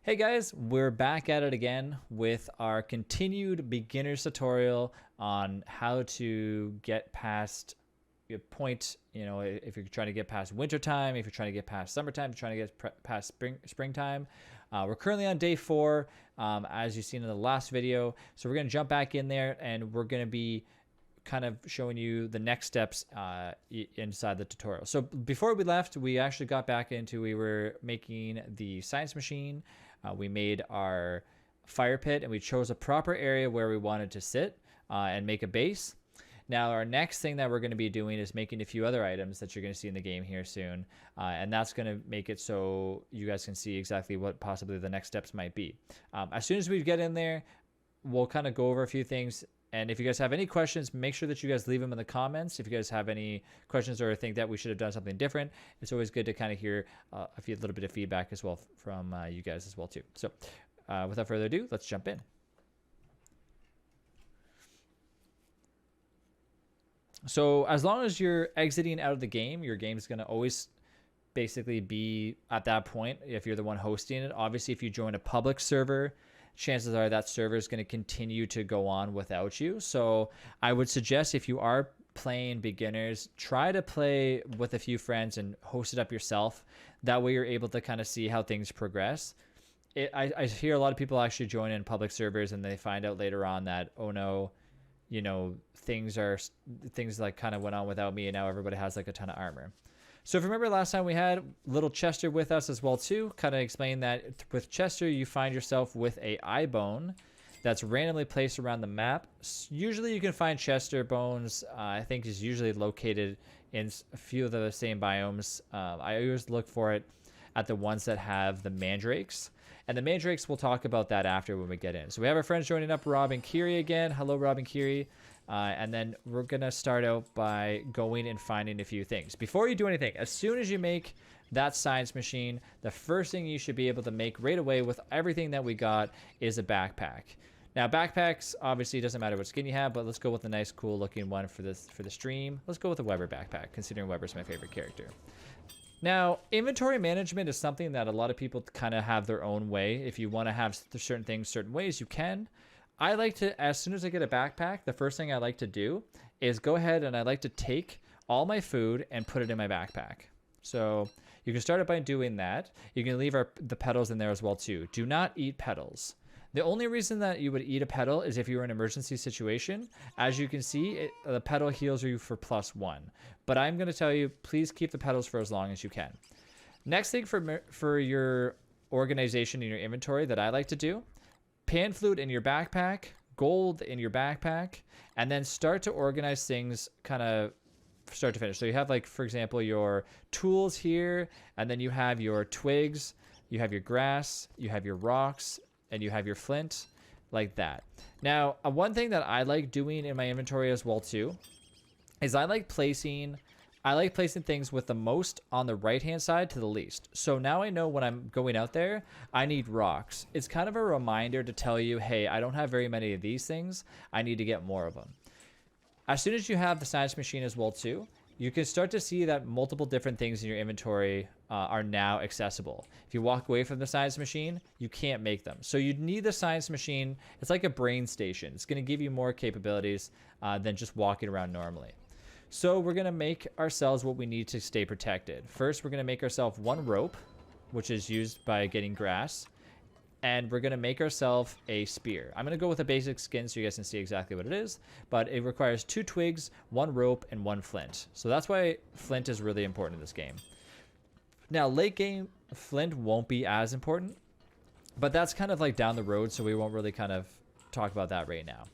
Hey guys, we're back at it again with our continued beginner's tutorial on how to get past your point. You know, if you're trying to get past wintertime, if you're trying to get past summertime, if you're trying to get past springtime. We're currently on day 4, as you've seen in the last video. So we're going to jump back in there and we're going to be kind of showing you the next steps inside the tutorial. So before we left, we actually got back into, we were making the science machine. We made our fire pit and we chose a proper area where we wanted to sit and make a base. Now our next thing that we're going to be doing is making a few other items that you're going to see in the game here soon. And that's going to make it so you guys can see exactly what possibly the next steps might be. As soon as we get in there, we'll kind of go over a few things. And if you guys have any questions, make sure that you guys leave them in the comments. If you guys have any questions or think that we should have done something different, it's always good to kind of hear a little bit of feedback as well from you guys as well too. So without further ado, let's jump in. So as long as you're exiting out of the game, your game's going to always basically be at that point if you're the one hosting it. Obviously, if you join a public server, chances are that server is going to continue to go on without you. So I would suggest if you are playing beginners, try to play with a few friends and host it up yourself. That way you're able to kind of see how things progress. I hear a lot of people actually join in public servers and they find out later on that, oh no, you know, things like kind of went on without me and now everybody has like a ton of armor. So if you remember last time we had little Chester with us as well too, kind of explain that with Chester you find yourself with a eye bone that's randomly placed around the map. Usually you can find Chester bones, I think is usually located in a few of the same biomes. I always look for it at the ones that have the mandrakes. And the mandrakes, we'll talk about that after when we get in. So we have our friends joining up, Rob and Kiri again. Hello, Rob and Kiri. And then we're going to start out by going and finding a few things. Before you do anything, as soon as you make that science machine, the first thing you should be able to make right away with everything that we got is a backpack. Now, backpacks, obviously, it doesn't matter what skin you have, but let's go with a nice, cool looking one for the stream. Let's go with a Weber backpack, considering Weber's my favorite character. Now, inventory management is something that a lot of people kind of have their own way. If you want to have certain things certain ways, you can. I like to, as soon as I get a backpack, the first thing I like to do is go ahead and I like to take all my food and put it in my backpack. So you can start it by doing that. You can leave the petals in there as well too. Do not eat petals. The only reason that you would eat a petal is if you were in an emergency situation. As you can see, the petal heals you for +1. But I'm going to tell you, please keep the petals for as long as you can. Next thing for your organization in your inventory that I like to do, pan flute in your backpack, gold in your backpack, and then start to organize things kind of start to finish. So you have, like, for example, your tools here, and then you have your twigs, you have your grass, you have your rocks, and you have your flint, like that. Now, one thing that I like doing in my inventory as well too is I like placing things with the most on the right hand side to the least. So now I know when I'm going out there, I need rocks. It's kind of a reminder to tell you, hey, I don't have very many of these things. I need to get more of them. As soon as you have the science machine as well too, you can start to see that multiple different things in your inventory are now accessible. If you walk away from the science machine, you can't make them. So you need the science machine. It's like a brain station. It's going to give you more capabilities than just walking around normally. So we're going to make ourselves what we need to stay protected. First, we're going to make ourselves one rope, which is used by getting grass. And we're going to make ourselves a spear. I'm going to go with a basic skin so you guys can see exactly what it is. But it requires 2 twigs, 1 rope, and 1 flint. So that's why flint is really important in this game. Now, late game, flint won't be as important. But that's kind of like down the road, so we won't really kind of talk about that right now.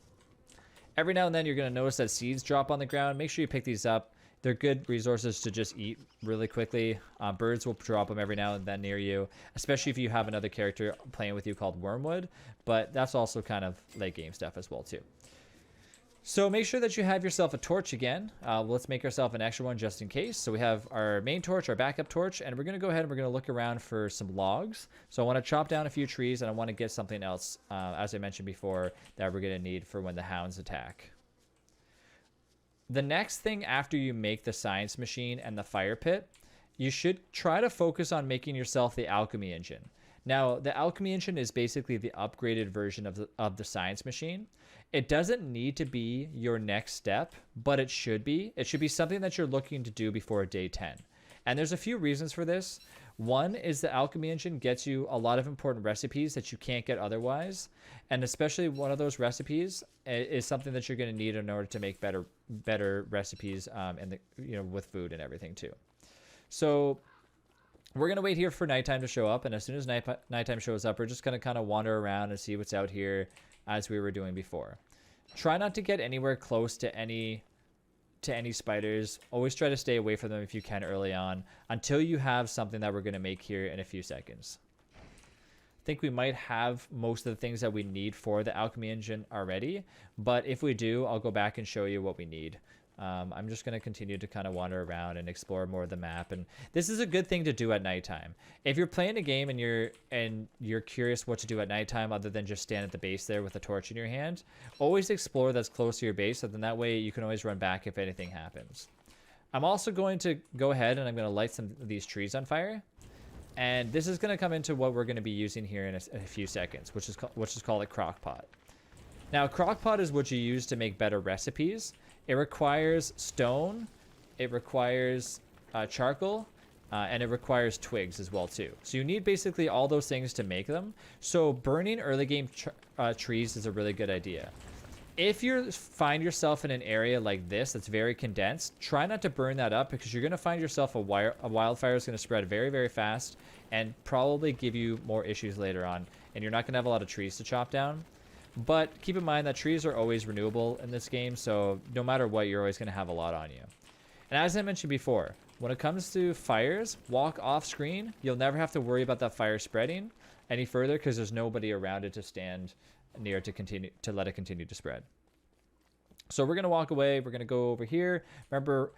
Every now and then, you're going to notice that seeds drop on the ground. Make sure you pick these up. They're good resources to just eat really quickly. Birds will drop them every now and then near you, especially if you have another character playing with you called Wormwood. But that's also kind of late game stuff as well too. So make sure that you have yourself a torch again. Let's make ourselves an extra one just in case. So we have our main torch, our backup torch, and we're going to go ahead and we're going to look around for some logs. So I want to chop down a few trees and I want to get something else, as I mentioned before, that we're going to need for when the hounds attack. The next thing after you make the science machine and the fire pit, you should try to focus on making yourself the alchemy engine. Now, the alchemy engine is basically the upgraded version of the science machine. It doesn't need to be your next step, but it should be. It should be something that you're looking to do before day 10. And there's a few reasons for this. One is the alchemy engine gets you a lot of important recipes that you can't get otherwise. And especially one of those recipes is something that you're going to need in order to make better recipes with food and everything too. So we're going to wait here for nighttime to show up. And as soon as nighttime shows up, we're just going to kind of wander around and see what's out here as we were doing before. Try not to get anywhere close to any spiders. Always try to stay away from them if you can early on until you have something that we're going to make here in a few seconds. I think we might have most of the things that we need for the alchemy engine already, but if we do, I'll go back and show you what we need. I'm just going to continue to kind of wander around and explore more of the map, and this is a good thing to do at nighttime. If you're playing a game and you're curious what to do at nighttime other than just stand at the base there with a torch in your hand, always explore that's close to your base, so then that way you can always run back if anything happens. I'm also going to go ahead and I'm going to light some of these trees on fire, and this is going to come into what we're going to be using here in a few seconds, which is called a crock pot. Now, a crock pot is what you use to make better recipes. It requires stone, it requires charcoal, and it requires twigs as well too. So you need basically all those things to make them. So burning early game trees is a really good idea. If you find yourself in an area like this that's very condensed, try not to burn that up, because you're going to find yourself a wildfire is going to spread very, very fast and probably give you more issues later on. And you're not going to have a lot of trees to chop down. But keep in mind that trees are always renewable in this game, so no matter what, you're always going to have a lot on you. And as I mentioned before, when it comes to fires, walk off screen. You'll never have to worry about that fire spreading any further, because there's nobody around it to stand near to let it continue to spread. So we're going to walk away. We're going to go over here. Remember,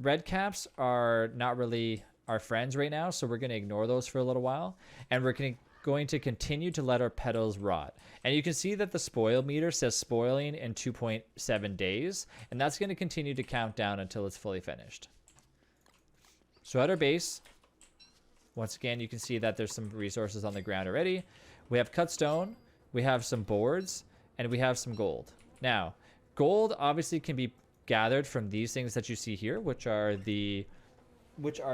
red caps are not really our friends right now, so we're going to ignore those for a little while, and we're going to continue to let our petals rot. And you can see that the spoil meter says spoiling in 2.7 days, and that's going to continue to count down until it's fully finished. So at our base, once again, you can see that there's some resources on the ground already. We have cut stone, we have some boards, and we have some gold. Now, gold obviously can be gathered from these things that you see here, which are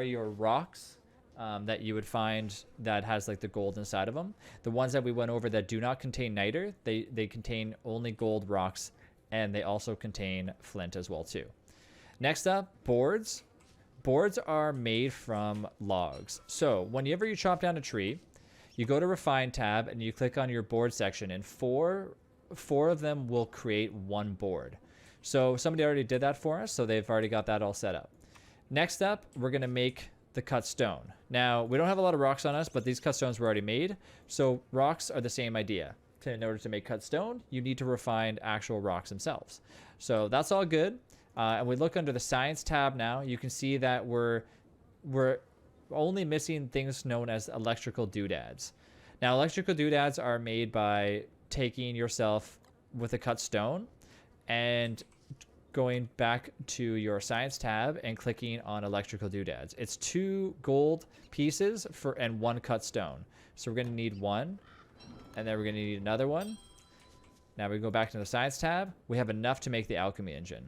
your rocks that you would find that has like the gold inside of them. The ones that we went over that do not contain niter, they contain only gold rocks, and they also contain flint as well too. Next up, boards. Boards are made from logs. So whenever you chop down a tree, you go to Refine tab and you click on your board section, and four of them will create one board. So somebody already did that for us, so they've already got that all set up. Next up, we're going to make the cut stone. Now, we don't have a lot of rocks on us, but these cut stones were already made. So rocks are the same idea. In order to make cut stone, you need to refine actual rocks themselves. So that's all good. And we look under the science tab now. You can see that we're only missing things known as electrical doodads. Now, electrical doodads are made by taking yourself with a cut stone and going back to your science tab and clicking on electrical doodads. It's 2 gold pieces and 1 cut stone. So we're going to need 1, and then we're going to need another one. Now we go back to the science tab. We have enough to make the alchemy engine.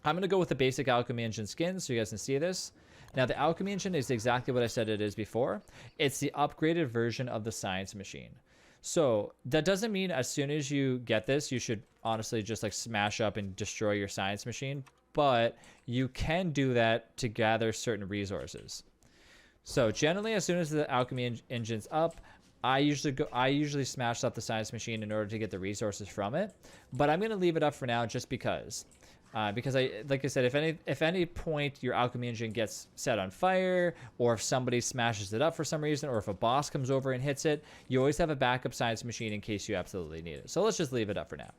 I'm going to go with the basic alchemy engine skin so you guys can see this. Now, the alchemy engine is exactly what I said it is before. It's the upgraded version of the science machine. So that doesn't mean as soon as you get this, you should honestly just like smash up and destroy your science machine, but you can do that to gather certain resources. So generally, as soon as the alchemy engine's up, I usually smash up the science machine in order to get the resources from it, but I'm going to leave it up for now just because like I said, if any point your alchemy engine gets set on fire, or if somebody smashes it up for some reason, or if a boss comes over and hits it, you always have a backup science machine in case you absolutely need it. So let's just leave it up for now.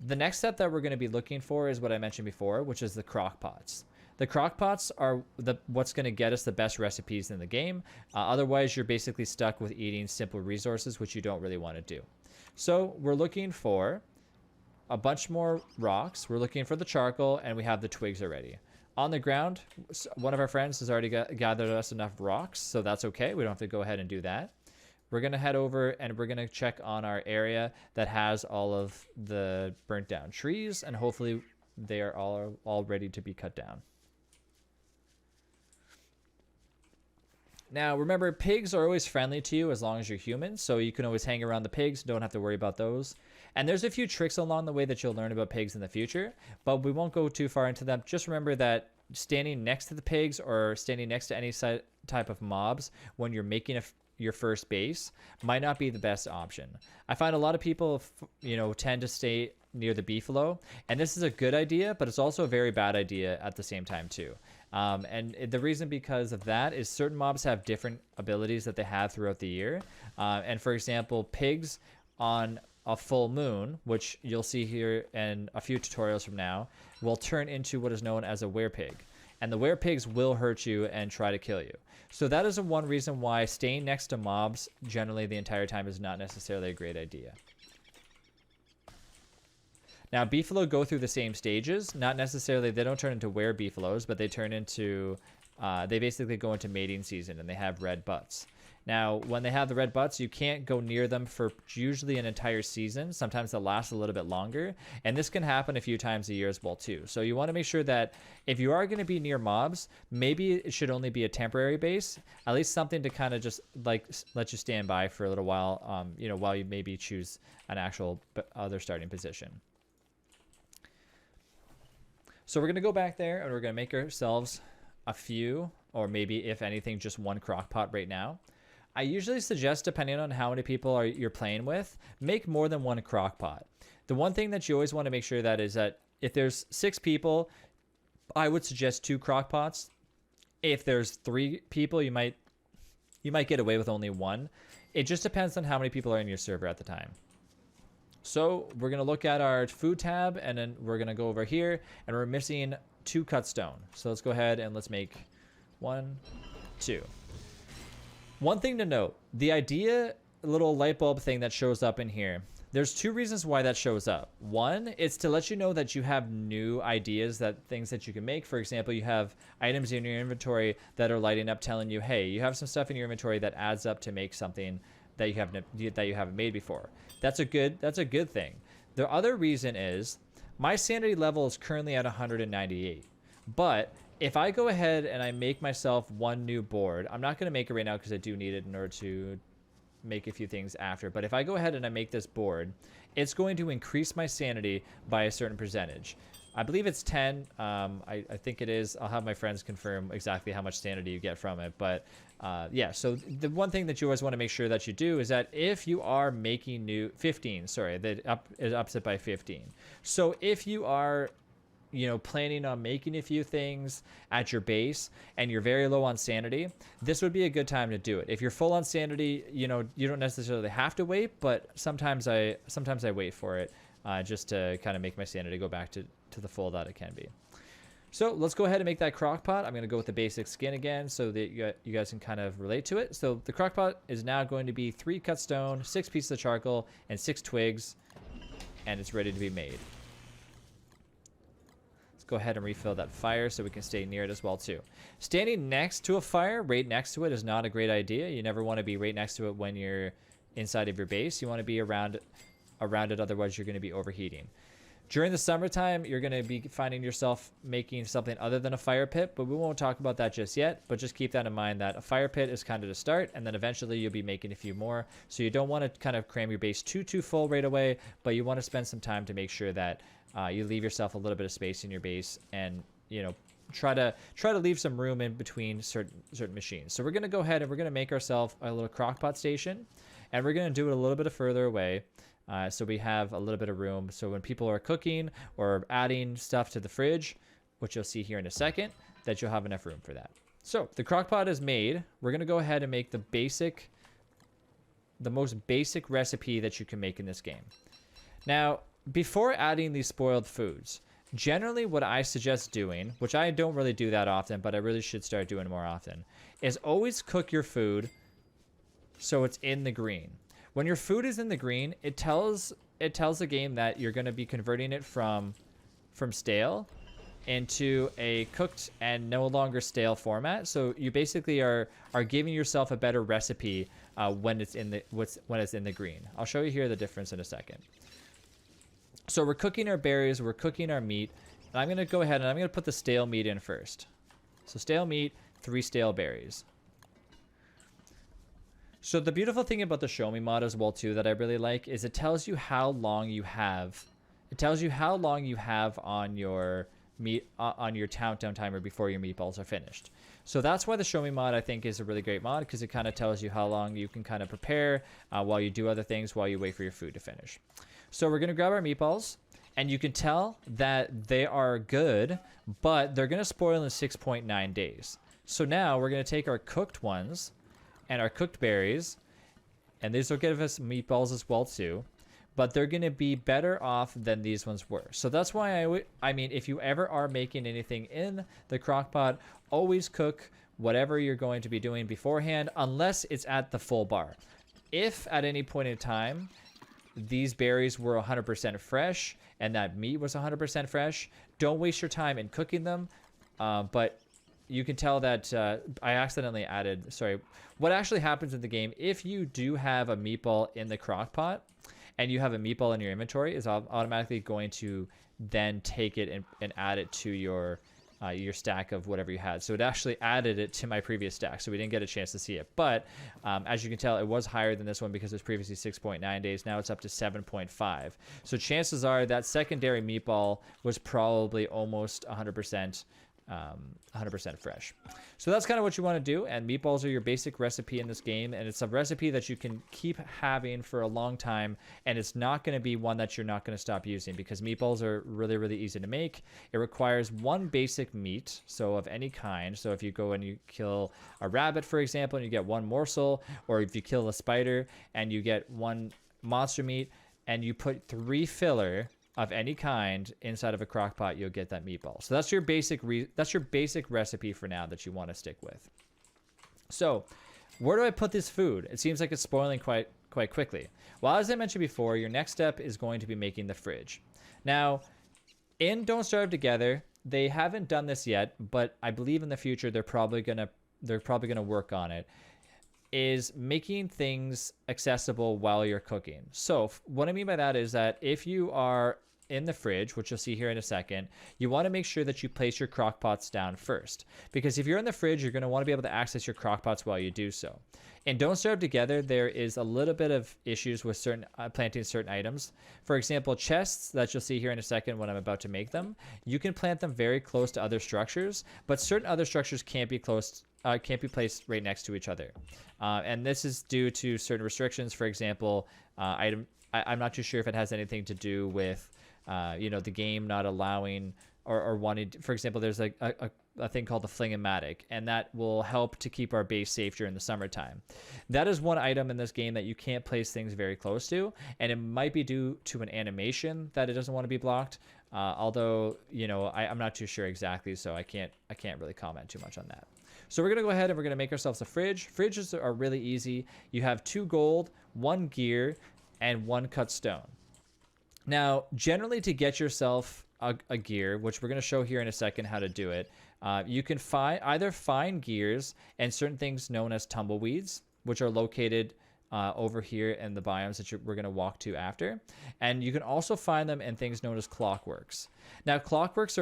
The next step that we're going to be looking for is what I mentioned before, which is the crock pots. The crock pots are what's going to get us the best recipes in the game. Otherwise, you're basically stuck with eating simple resources, which you don't really want to do. So we're looking for a bunch more rocks. We're looking for the charcoal, and we have the twigs already. On the ground, one of our friends has already gathered us enough rocks, so that's okay. We don't have to go ahead and do that. We're going to head over and we're going to check on our area that has all of the burnt down trees, and hopefully they are all ready to be cut down. Now, remember, pigs are always friendly to you as long as you're human, so you can always hang around the pigs. Don't have to worry about those. And there's a few tricks along the way that you'll learn about pigs in the future, but we won't go too far into them. Just remember that standing next to the pigs or standing next to any type of mobs when you're making your first base might not be the best option. I find a lot of people, tend to stay near the beefalo, and this is a good idea, but it's also a very bad idea at the same time too. And the reason because of that is certain mobs have different abilities that they have throughout the year. And for example, pigs on a full moon, which you'll see here in a few tutorials from now, will turn into what is known as a werepig. And the werepigs will hurt you and try to kill you. So that is one reason why staying next to mobs generally the entire time is not necessarily a great idea. Now, beefalo go through the same stages. Not necessarily, they don't turn into were-beefalos, but they turn into, they basically go into mating season and they have red butts. Now, when they have the red butts, you can't go near them for usually an entire season. Sometimes they'll last a little bit longer. And this can happen a few times a year as well, too. So you want to make sure that if you are going to be near mobs, maybe it should only be a temporary base. At least something to kind of just like let you stand by for a little while, while you maybe choose an actual other starting position. So we're going to go back there and we're going to make ourselves a few, or maybe if anything, just one crock pot right now. I usually suggest, depending on how many people you're playing with, make more than one crock pot. The one thing that you always want to make sure that is that if there's 6 people, I would suggest 2 crock pots. If there's 3 people, you might get away with only 1. It just depends on how many people are in your server at the time. So we're going to look at our food tab, and then we're going to go over here, and we're missing 2 cut stone. So let's go ahead and let's make 1, 2. One thing to note, the idea little light bulb thing that shows up in here, there's 2 reasons why that shows up. One, it's to let you know that you have new ideas, that things that you can make. For example, you have items in your inventory that are lighting up telling you, hey, you have some stuff in your inventory that adds up to make something that you haven't made before. That's a good thing. The other reason is my sanity level is currently at 198. But if I go ahead and I make myself 1 new board, I'm not going to make it right now because I do need it in order to make a few things after. But if I go ahead and I make this board, it's going to increase my sanity by a certain percentage. I believe it's 10. I think it is. I'll have my friends confirm exactly how much sanity you get from it. But yeah, so the one thing that you always want to make sure that you do is that if you are making new 15, sorry, it ups it by 15. So if you are, planning on making a few things at your base and you're very low on sanity, this would be a good time to do it. If you're full on sanity, you don't necessarily have to wait, but sometimes I wait for it just to kind of make my sanity go back to the full that it can be. So let's go ahead and make that crock pot. I'm going to go with the basic skin again so that you guys can kind of relate to it. So the crock pot is now going to be 3 cut stone, 6 pieces of charcoal, and 6 twigs, and it's ready to be made. Let's go ahead and refill that fire so we can stay near it as well too. Standing next to a fire, right next to it, is not a great idea. You never want to be right next to it when you're inside of your base. You want to be around it, otherwise you're going to be overheating. During the summertime, you're going to be finding yourself making something other than a fire pit, but we won't talk about that just yet. But just keep that in mind that a fire pit is kind of the start, and then eventually you'll be making a few more. So you don't want to kind of cram your base too full right away, but you want to spend some time to make sure that you leave yourself a little bit of space in your base, and try to leave some room in between certain machines. So we're going to go ahead and we're going to make ourselves a little crockpot station, and we're going to do it a little bit further away. So we have a little bit of room. So when people are cooking or adding stuff to the fridge, which you'll see here in a second, that you'll have enough room for that. So the crock pot is made. We're going to go ahead and make the most basic recipe that you can make in this game. Now, before adding these spoiled foods, generally what I suggest doing, which I don't really do that often, but I really should start doing more often, is always cook your food so it's in the green. When your food is in the green, it tells the game that you're going to be converting it from stale into a cooked and no longer stale format. So you basically are giving yourself a better recipe when it's in the green. I'll show you here the difference in a second. So we're cooking our berries, we're cooking our meat, and I'm gonna go ahead and I'm gonna put the stale meat in first. So stale meat, 3 stale berries. So the beautiful thing about the Show Me mod as well too that I really like is it tells you how long you have. It tells you how long you have on your meat on your countdown timer before your meatballs are finished. So that's why the Show Me mod I think is a really great mod, because it kind of tells you how long you can kind of prepare while you do other things, while you wait for your food to finish. So we're gonna grab our meatballs, and you can tell that they are good, but they're gonna spoil in 6.9 days. So now we're gonna take our cooked ones and our cooked berries, and these will give us meatballs as well too, but they're going to be better off than these ones were. So that's why I mean, if you ever are making anything in the crock pot, always cook whatever you're going to be doing beforehand, unless it's at the full bar. If at any point in time these berries were 100% fresh and that meat was 100% fresh, don't waste your time in cooking them. But you can tell that I accidentally added, sorry, what actually happens in the game, if you do have a meatball in the crock pot and you have a meatball in your inventory, is automatically going to then take it and add it to your stack of whatever you had. So it actually added it to my previous stack, so we didn't get a chance to see it. But as you can tell, it was higher than this one because it was previously 6.9 days. Now it's up to 7.5. So chances are that secondary meatball was probably almost 100% fresh. So that's kind of what you want to do, and meatballs are your basic recipe in this game, and it's a recipe that you can keep having for a long time, and it's not going to be one that you're not going to stop using, because meatballs are really, really easy to make. It requires one basic meat, so of any kind. So if you go and you kill a rabbit, for example, and you get one morsel, or if you kill a spider and you get one monster meat, and you put 3 filler of any kind inside of a crock pot, you'll get that meatball. So that's your basic recipe for now that you want to stick with. So where do I put this food? It seems like it's spoiling quite quickly. Well, as I mentioned before, your next step is going to be making the fridge. Now, in Don't Starve Together, they haven't done this yet, but I believe in the future they're probably gonna work on it, is making things accessible while you're cooking. So what I mean by that is that if you are in the fridge, which you'll see here in a second, you want to make sure that you place your crock pots down first, because if you're in the fridge, you're going to want to be able to access your crock pots while you do so. In Don't Starve Together, there is a little bit of issues with planting certain items. For example, chests that you'll see here in a second when I'm about to make them, you can plant them very close to other structures, but certain other structures can't be placed right next to each other. And this is due to certain restrictions. For example, I'm not too sure if it has anything to do with the game not allowing or wanting, for example, there's like a thing called the Fling-O-Matic, and that will help to keep our base safe during the summertime. That is one item in this game that you can't place things very close to, and it might be due to an animation that it doesn't want to be blocked. Although, I'm not too sure exactly, so I can't really comment too much on that. So we're going to go ahead and we're going to make ourselves a fridge. Fridges are really easy. You have 2 gold, 1 gear, and 1 cut stone. Now, generally to get yourself a gear, which we're going to show here in a second how to do it, you can either find gears and certain things known as tumbleweeds, which are located over here in the biomes that we're going to walk to after. And you can also find them in things known as clockworks. Now, clockworks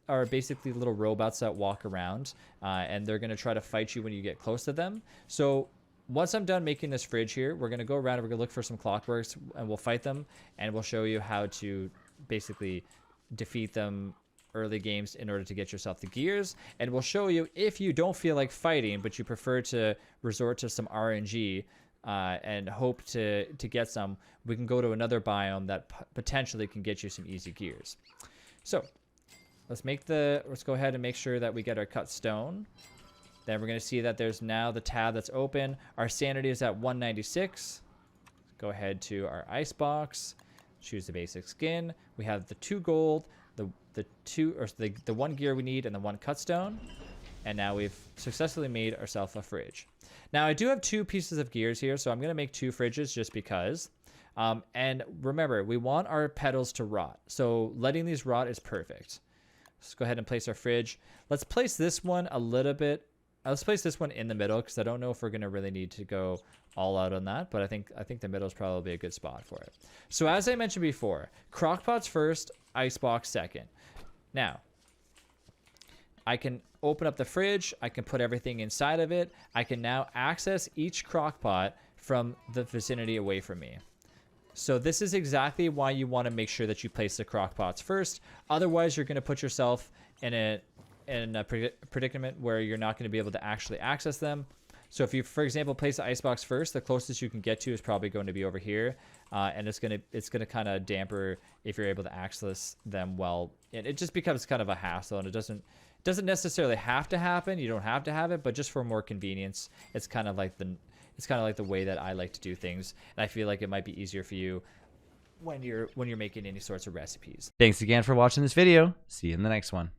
are basically little robots that walk around, and they're going to try to fight you when you get close to them. So once I'm done making this fridge here, we're going to go around and we're going to look for some clockworks, and we'll fight them, and we'll show you how to basically defeat them early games in order to get yourself the gears. And we'll show you, if you don't feel like fighting but you prefer to resort to some RNG and hope to get some, we can go to another biome that potentially can get you some easy gears. So let's go ahead and make sure that we get our cut stone. Then we're going to see that there's now the tab that's open. Our sanity is at 196. Go ahead to our ice box, choose the basic skin. We have the 2 gold, the 1 gear we need, and the 1 cut stone. And now we've successfully made ourselves a fridge. Now I do have 2 pieces of gears here, so I'm going to make 2 fridges just because. And remember, we want our petals to rot. So letting these rot is perfect. Let's go ahead and place our fridge. Let's place this one a little bit. Let's place this one in the middle because I don't know if we're gonna really need to go all out on that, but I think the middle is probably a good spot for it. So as I mentioned before, crock pots first, icebox second. Now, I can open up the fridge. I can put everything inside of it. I can now access each crock pot from the vicinity away from me. So this is exactly why you want to make sure that you place the crock pots first. Otherwise, you're going to put yourself in a predicament where you're not going to be able to actually access them. So if you, for example, place the icebox first, the closest you can get to is probably going to be over here, and it's gonna kind of damper if you're able to access them well. It just becomes kind of a hassle, and it doesn't necessarily have to happen. You don't have to have it, but just for more convenience, it's kind of like the way that I like to do things, and I feel like it might be easier for you when you're making any sorts of recipes. Thanks again for watching this video. See you in the next one.